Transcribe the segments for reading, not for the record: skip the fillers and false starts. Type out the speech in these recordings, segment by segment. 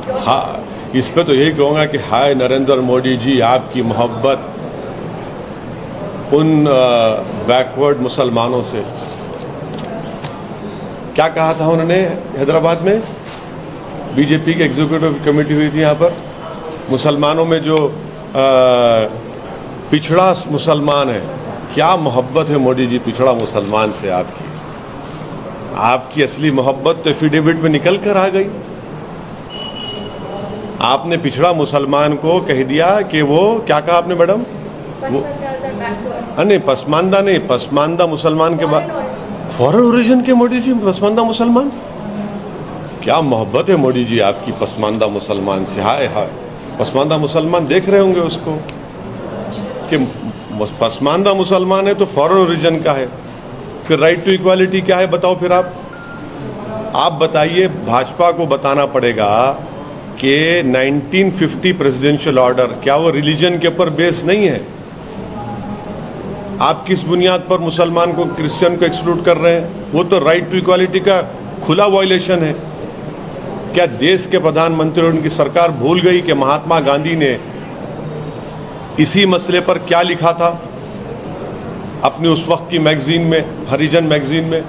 हाँ, इस पे तो यही कहूँगा कि हाय नरेंद्र मोदी जी, आपकी मोहब्बत उन बैकवर्ड मुसलमानों से। क्या कहा था उन्होंने हैदराबाद में? बीजेपी की एग्जीक्यूटिव कमेटी हुई थी यहाँ पर। मुसलमानों में जो पिछड़ा मुसलमान है, क्या मोहब्बत है मोदी जी पिछड़ा मुसलमान से आपकी। आपकी असली मोहब्बत तो एफिडेविट में निकल कर आ गई। आपने पिछड़ा मुसलमान को कह दिया कि वो, क्या कहा आपने मैडम? नहीं, पसमानदा नहीं, पसमानदा मुसलमान के बाद फॉरेन ओरिजिन के मोदी जी पसमानदा मुसलमान। क्या मोहब्बत है मोदी जी आपकी पसमानदा मुसलमान से। हाय हाय, पसमानदा मुसलमान देख रहे होंगे उसको कि पसमानदा मुसलमान है तो फॉरेन ओरिजिन का है। फिर राइट टू इक्वालिटी क्या है बताओ फिर आप बताइए। भाजपा को बताना पड़ेगा कि 1950 प्रेसिडेंशियल ऑर्डर क्या वो रिलीजन के ऊपर बेस नहीं है? आप किस बुनियाद पर मुसलमान को, क्रिश्चियन को एक्सक्लूड कर रहे हैं? वो तो राइट टू इक्वालिटी का खुला वायलेशन है। क्या देश के प्रधानमंत्री और उनकी सरकार भूल गई कि महात्मा गांधी ने इसी मसले पर क्या लिखा था अपनी उस वक्त की मैगजीन में, हरिजन मैगजीन में?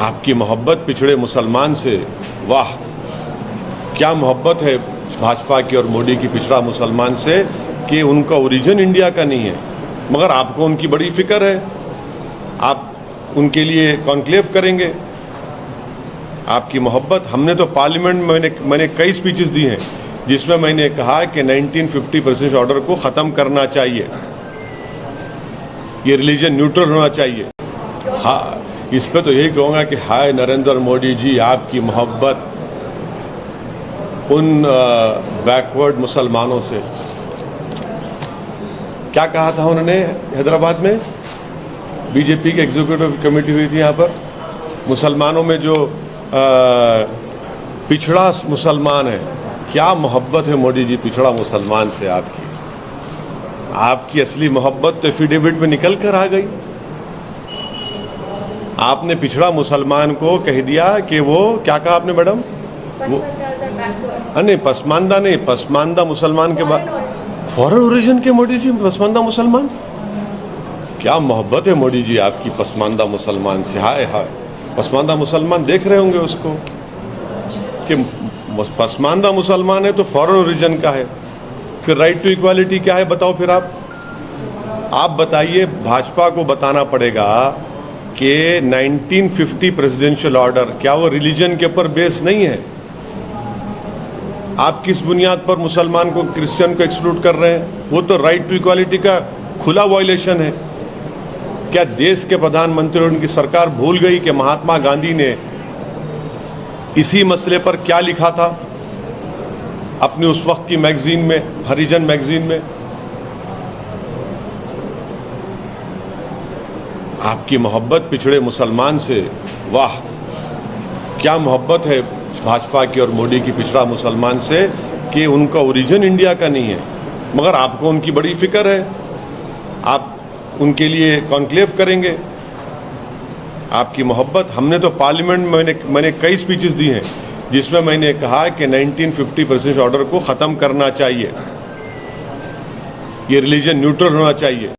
आपकी मोहब्बत पिछड़े मुसलमान से, वाह क्या मोहब्बत है भाजपा की और मोदी की पिछड़ा मुसलमान से कि उनका ओरिजिन इंडिया का नहीं है, मगर आपको उनकी बड़ी फिक्र है। आप उनके लिए कॉन्क्लेव करेंगे। आपकी मोहब्बत, हमने तो पार्लियामेंट में मैंने कई स्पीचेस दी हैं जिसमें मैंने कहा कि 1950 प्रेसिडेंशियल ऑर्डर को ख़त्म करना चाहिए, ये रिलीजन न्यूट्रल होना चाहिए। हाँ, इस पे तो यही कहूँगा कि हाय नरेंद्र मोदी जी, आपकी मोहब्बत उन बैकवर्ड मुसलमानों से। क्या कहा था उन्होंने हैदराबाद में? बीजेपी की एग्जीक्यूटिव कमेटी हुई थी यहाँ पर। मुसलमानों में जो पिछड़ा मुसलमान है, क्या मोहब्बत है मोदी जी पिछड़ा मुसलमान से आपकी। आपकी असली मोहब्बत तो एफिडेविट में निकल कर आ गई। आपने पिछड़ा मुसलमान को कह दिया कि वो, क्या कहा आपने मैडम? वो नहीं, पसमानदा नहीं, पसमानदा मुसलमान के बाद फॉरेन ओरिजिन के मोदी जी पसमानदा मुसलमान। क्या मोहब्बत है मोदी जी आपकी पसमानदा मुसलमान से। हाय हाय, पसमानदा मुसलमान देख रहे होंगे उसको कि पसमानदा मुसलमान है तो फॉरेन ओरिजिन का है। फिर राइट टू इक्वालिटी क्या है बताओ फिर आप बताइए। भाजपा को बताना पड़ेगा कि 1950 प्रेसिडेंशियल ऑर्डर क्या वो रिलीजन के ऊपर बेस नहीं है? आप किस बुनियाद पर मुसलमान को, क्रिश्चियन को एक्सक्लूड कर रहे हैं? वो तो राइट टू इक्वालिटी का खुला वायलेशन है। क्या देश के प्रधानमंत्री और उनकी सरकार भूल गई कि महात्मा गांधी ने इसी मसले पर क्या लिखा था अपनी उस वक्त की मैगजीन में, हरिजन मैगजीन में? आपकी मोहब्बत पिछड़े मुसलमान से, वाह क्या मोहब्बत है भाजपा की और मोदी की पिछड़ा मुसलमान से कि उनका ओरिजिन इंडिया का नहीं है, मगर आपको उनकी बड़ी फिक्र है। आप उनके लिए कॉन्क्लेव करेंगे। आपकी मोहब्बत, हमने तो पार्लियामेंट में मैंने कई स्पीचेस दी हैं जिसमें मैंने कहा कि 1950 प्रेसिडेंशियल ऑर्डर को ख़त्म करना चाहिए, ये रिलीजन न्यूट्रल होना चाहिए।